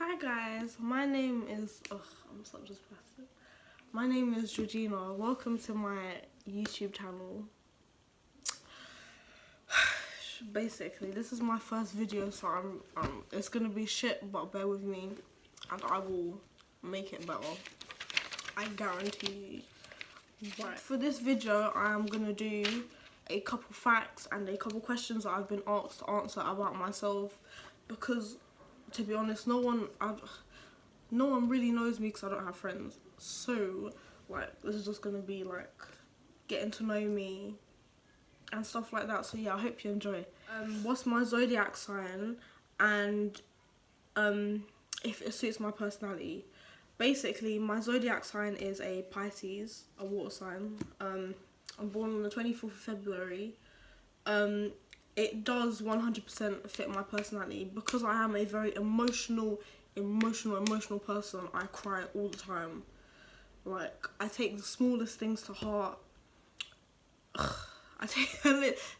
Hi guys, my name is, I'm so dyslexic. My name is Georgina. Welcome to my YouTube channel. Basically, this is my first video, so it's gonna be shit, but bear with me, and I will make it better. I guarantee you. Right. For this video, I am gonna do a couple facts and a couple questions that I've been asked to answer about myself, because to be honest, no one really knows me because I don't have friends. So like, this is just gonna be like getting to know me and stuff like that. So yeah, I hope you enjoy. What's my zodiac sign, and if it suits my personality. Basically, my zodiac sign is a Pisces, a water sign. I'm born on the 24th of February. It does 100% fit my personality because I am a very emotional person. I cry all the time. Like, I take the smallest things to heart. I take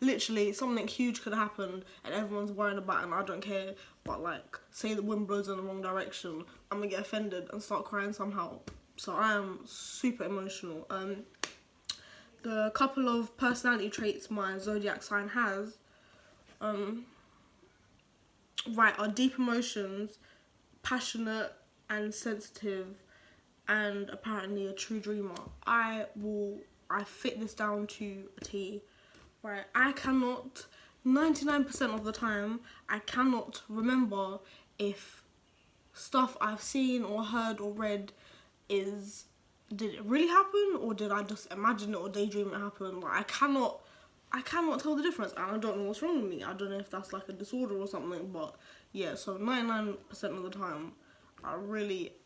literally something huge could happen and everyone's worrying about it and I don't care. But like, say the wind blows in the wrong direction, I'm gonna get offended and start crying somehow. So I am super emotional. The couple of personality traits my zodiac sign has, are deep emotions, passionate and sensitive, and apparently a true dreamer. I fit this down to a T. Right, I cannot, 99% of the time, I cannot remember if stuff I've seen or heard or read did it really happen, or did I just imagine it or daydream it happen? Like, I cannot tell the difference, and I don't know what's wrong with me. I don't know if that's like a disorder or something, but yeah, so 99% of the time, I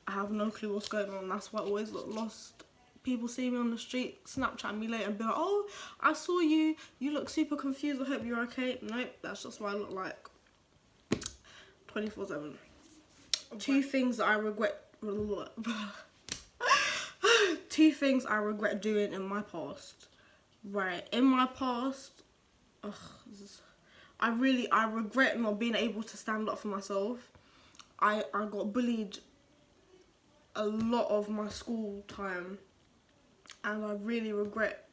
have no clue what's going on. That's why I always look lost. People see me on the street, Snapchat me later and be like, oh, I saw you, you look super confused, I hope you're okay. Nope, that's just what I look like 24/7. Two things that I regret two things I regret doing in my past. Right, in my past, I regret not being able to stand up for myself. I got bullied a lot of my school time, and I really regret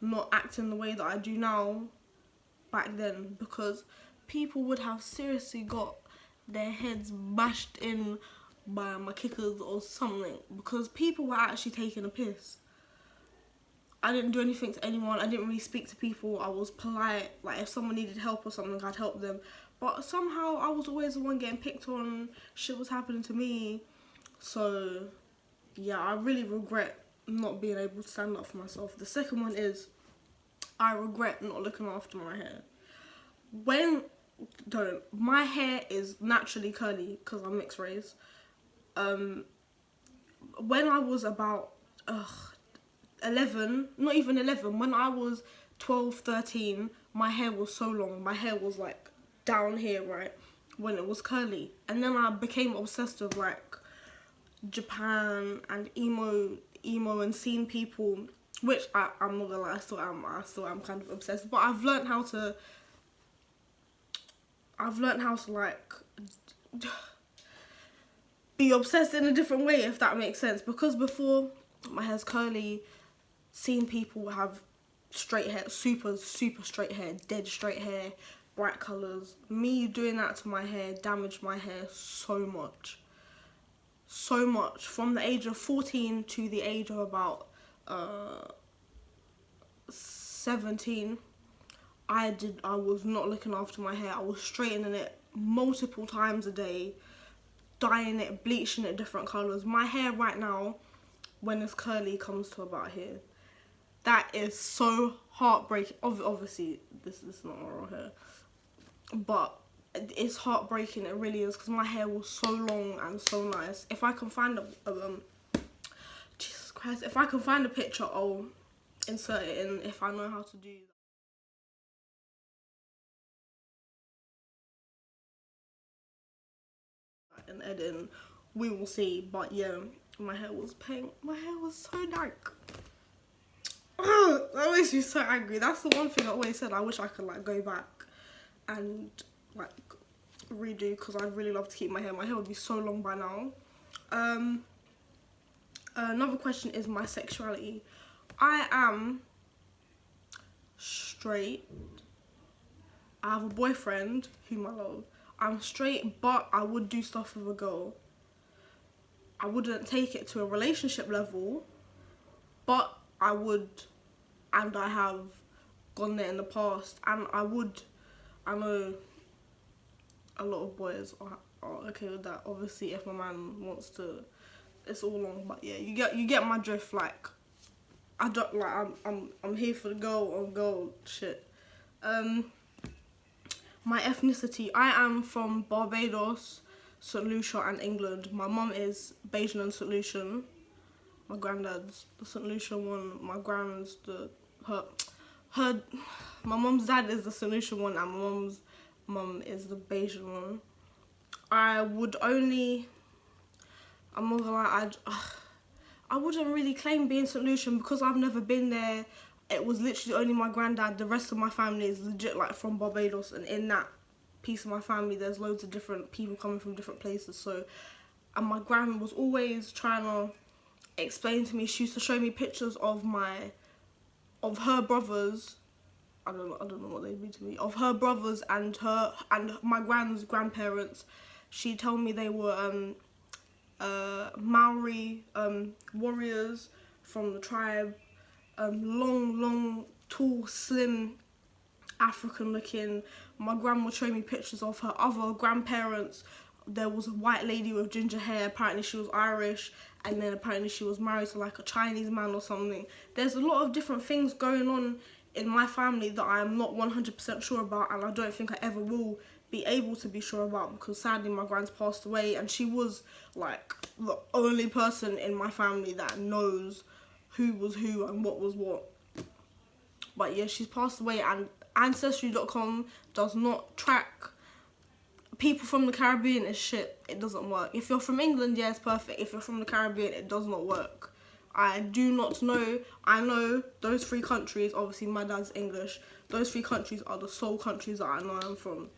not acting the way that I do now back then, because people would have seriously got their heads bashed in by my kickers or something, because people were actually taking a piss. I didn't do anything to anyone. I didn't really speak to people. I was polite. Like, if someone needed help or something, I'd help them. But somehow I was always the one getting picked on. Shit was happening to me. So yeah, I really regret not being able to stand up for myself. The second one is, I regret not looking after my hair. My hair is naturally curly because I'm mixed race. When I was about 11, not even 11, when I was 12, 13, my hair was so long. My hair was like down here, right, when it was curly. And then I became obsessed with like Japan and emo and seeing people, which I'm not gonna lie, I still am kind of obsessed, but I've learned how to like be obsessed in a different way, if that makes sense. Because before, my hair's curly, seeing people have straight hair, super straight hair, dead straight hair, bright colours, me doing that to my hair damaged my hair so much. From the age of 14 to the age of about 17, I was not looking after my hair. I was straightening it multiple times a day, dyeing it, bleaching it different colours. My hair right now, when it's curly, comes to about here. That is so heartbreaking. Obviously, this is not my real hair, but it's heartbreaking. It really is, because my hair was so long and so nice. If I can find Jesus Christ, if I can find a picture, I'll insert it in if I know how to do that in editing. We will see. But yeah, my hair was pink. My hair was so dark. That makes me so angry. That's the one thing I always said. I wish I could like go back and like redo because I'd really love to keep my hair. My hair would be so long by now. Another question is my sexuality. I am straight. I have a boyfriend whom I love. I'm straight, but I would do stuff with a girl. I wouldn't take it to a relationship level, but I would, and I have gone there in the past, and I know a lot of boys are okay with that. Obviously, if my man wants to, it's all long, but yeah, you get my drift. Like, I don't like, I'm here for the girl on girl shit. My ethnicity, I am from Barbados, St. Lucia and England. My mum is Bajan and St. Lucian. My granddad's the St. Lucian one. My grand's my mum's dad is the St. Lucian one, and my mum's mum is the Bajan one. I'm not gonna lie, I wouldn't really claim being St. Lucian because I've never been there. It was literally only my granddad. The rest of my family is legit like from Barbados, and in that piece of my family there's loads of different people coming from different places. So, and my gran was always trying to explain to me, she used to show me pictures of her brothers. I don't know what they'd be to me. Of her brothers and my gran's grandparents. She told me they were Maori warriors from the tribe. Long, tall, slim, African looking. My gran would show me pictures of her other grandparents. There was a white lady with ginger hair. Apparently she was Irish, and then apparently she was married to like a Chinese man or something. There's a lot of different things going on in my family that I'm not 100% sure about, and I don't think I ever will be able to be sure about, because sadly my gran's passed away, and she was like the only person in my family that knows who was who and what was what. But yeah, she's passed away, and Ancestry.com does not track people from the Caribbean. Is shit. It doesn't work. If you're from England, yeah, it's perfect. If you're from the Caribbean, it does not work. I do not know. I know those 3 countries. Obviously my dad's English. Those 3 countries are the sole countries that I know I'm from.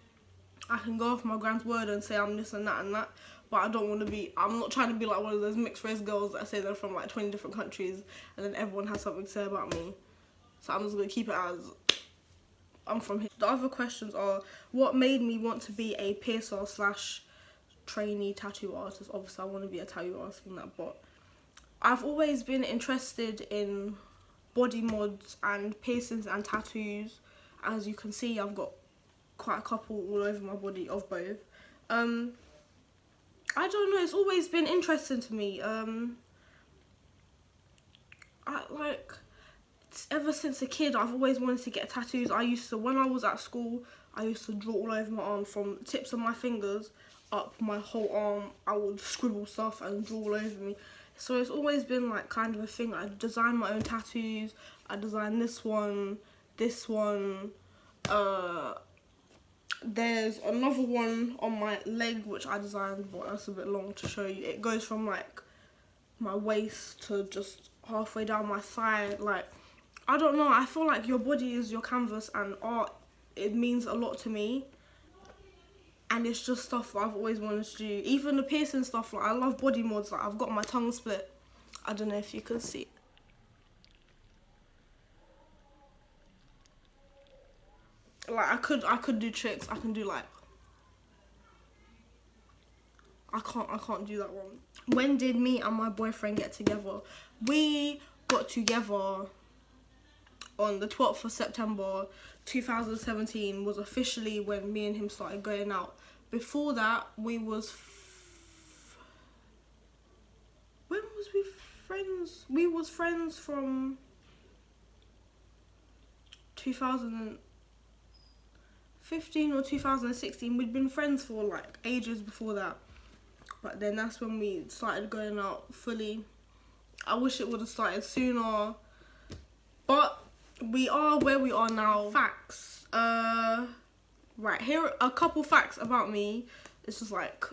I can go off my grand's word and say I'm this and that, but I don't want to be, I'm not trying to be like one of those mixed race girls that say they're from like 20 different countries and then everyone has something to say about me. So I'm just going to keep it as I'm from here. The other questions are, what made me want to be a piercer / trainee tattoo artist? Obviously I want to be a tattoo artist and that, but I've always been interested in body mods and piercings and tattoos. As you can see, I've got quite a couple all over my body of both. I don't know, it's always been interesting to me. Ever since a kid, I've always wanted to get tattoos. When I was at school, I used to draw all over my arm, from the tips of my fingers up my whole arm. I would scribble stuff and draw all over me. So it's always been like kind of a thing. I design my own tattoos. I designed this one. There's another one on my leg which I designed, but that's a bit long to show you. It goes from like my waist to just halfway down my thigh. Like, I don't know, I feel like your body is your canvas, and art, it means a lot to me. And it's just stuff that I've always wanted to do. Even the piercing stuff, like I love body mods. Like I've got my tongue split. I don't know if you can see. Like I could do tricks. I can do like, I can't do that one. When did me and my boyfriend get together? We got together on the 12th of September 2017 was officially when me and him started going out. Before that, when was we friends? We was friends from 2015 or 2016. We'd been friends for like ages before that. But then that's when we started going out fully. I wish it would have started sooner. But we are where we are now. Facts. Right, here are a couple facts about me. It's just like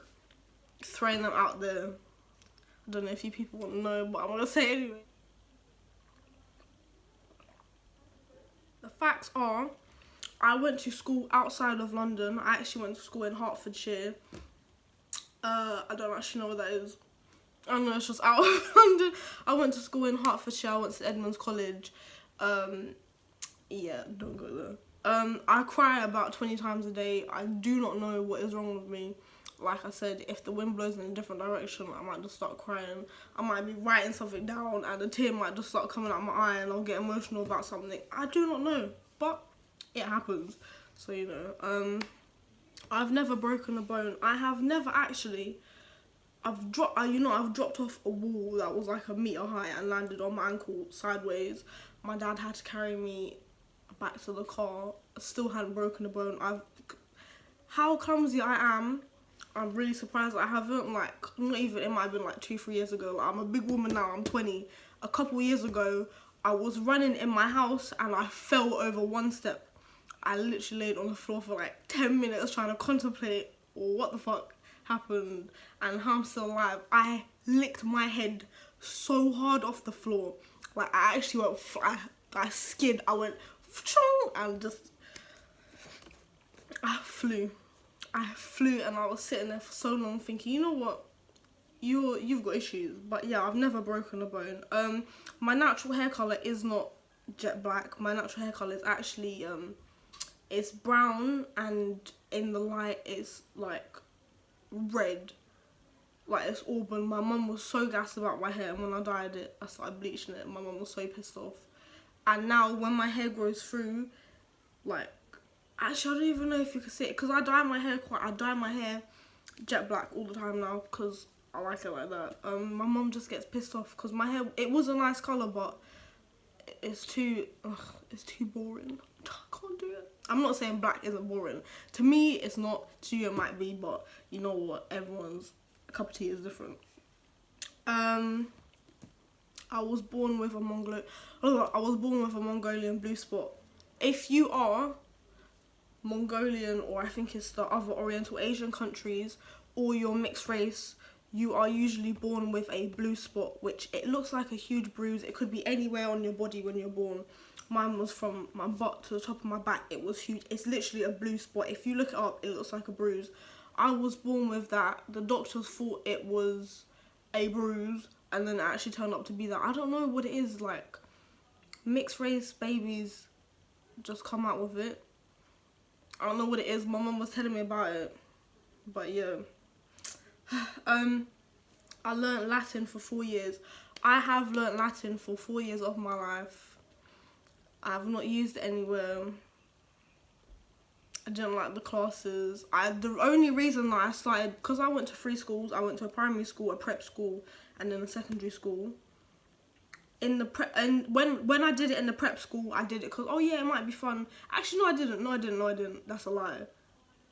throwing them out there. I don't know if you people want to know, but I'm gonna say it anyway. The facts are, I went to school outside of London. I actually went to school in Hertfordshire. I don't actually know what that is. I know it's just out of London. I went to school in Hertfordshire. I went to Edmonds College. Yeah, don't go there. I cry about 20 times a day. I do not know what is wrong with me. Like I said, if the wind blows in a different direction, I might just start crying. I might be writing something down and a tear might just start coming out my eye and I'll get emotional about something. I do not know, but it happens. So, you know, I've never broken a bone. I have never actually. I've dropped off a wall that was like 1 meter high and landed on my ankle sideways. My dad had to carry me back to the car. I still hadn't broken a bone. How clumsy I am. I'm really surprised I haven't. Like, not even, it might have been like 2-3 years ago. Like, I'm a big woman now, I'm 20. A couple years ago, I was running in my house and I fell over one step. I literally laid on the floor for like 10 minutes trying to contemplate what the fuck happened and how I'm still alive. I licked my head so hard off the floor. Like, I actually went, I skid, I went, and just, I flew and I was sitting there for so long thinking, you know what, you've got issues. But yeah, I've never broken a bone. My natural hair colour is not jet black. My natural hair colour is actually it's brown, and in the light it's like red, like it's auburn. My mum was so gassed about my hair, and when I dyed it, I started bleaching it. My mum was so pissed off. And now when my hair grows through, like, actually I don't even know if you can see it, because I dye my hair jet black all the time now because I like it like that. My mum just gets pissed off because my hair, it was a nice colour, but it's too boring. I can't do it. I'm not saying black isn't boring. To me, it's not. To you, it might be, but you know what? Everyone's cup of tea is different. I was born with a Mongolian blue spot. If you are Mongolian, or I think it's the other Oriental Asian countries, or you're mixed race, you are usually born with a blue spot, which it looks like a huge bruise. It could be anywhere on your body when you're born. Mine was from my butt to the top of my back. It was huge. It's literally a blue spot. If you look it up, it looks like a bruise. I was born with that. The doctors thought it was a bruise, and then it actually turned up to be that. I don't know what it is. Like, mixed race babies just come out with it. I don't know what it is. My mum was telling me about it, but yeah. I learned Latin for 4 years. I have learned Latin for 4 years of my life. I have not used it anywhere. I didn't like the classes. The only reason that I started, because I went to 3 schools. I went to a primary school, a prep school, and then a secondary school. In the prep, and when I did it in the prep school, I did it because, oh yeah, it might be fun. Actually, no, I didn't. That's a lie.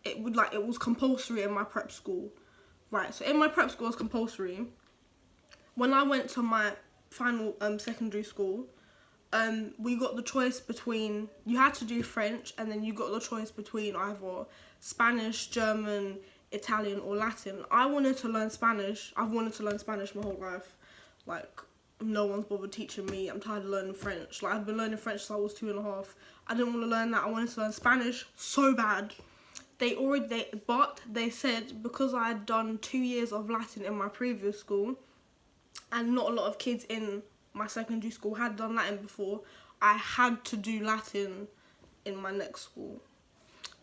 It was compulsory in my prep school. Right, so in my prep school, it was compulsory. When I went to my final secondary school, we got the choice between, you had to do French, and then you got the choice between either Spanish, German, Italian, or Latin. I wanted to learn Spanish. I've wanted to learn Spanish my whole life. Like, no one's bothered teaching me. I'm tired of learning French. Like, I've been learning French since I was 2.5. I didn't want to learn that. I wanted to learn Spanish so bad. But they said, because I had done 2 years of Latin in my previous school, and not a lot of kids in my secondary school had done Latin before, I had to do Latin in my next school.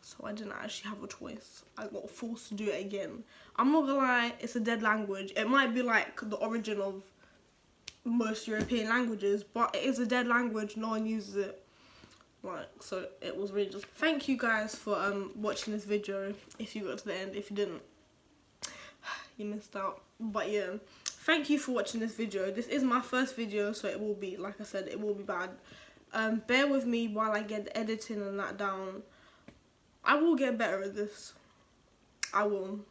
So I didn't actually have a choice. I got forced to do it again. I'm not gonna lie, it's a dead language. It might be like the origin of most European languages, but it is a dead language. No one uses it. Like, so it was really just, thank you guys for watching this video. If you got to the end, if you didn't, you missed out. But yeah, thank you for watching this video. This is my first video, so it will be, like I said, it will be bad. Bear with me while I get the editing and that down. I will get better at this. I will.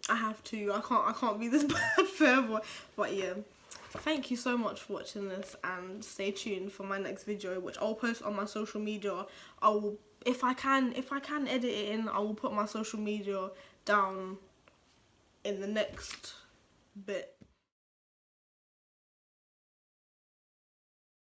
I have to. I can't be this bad forever. But yeah, thank you so much for watching this, and stay tuned for my next video, which I'll post on my social media. I will, if I can edit it in, I will put my social media down in the next bit.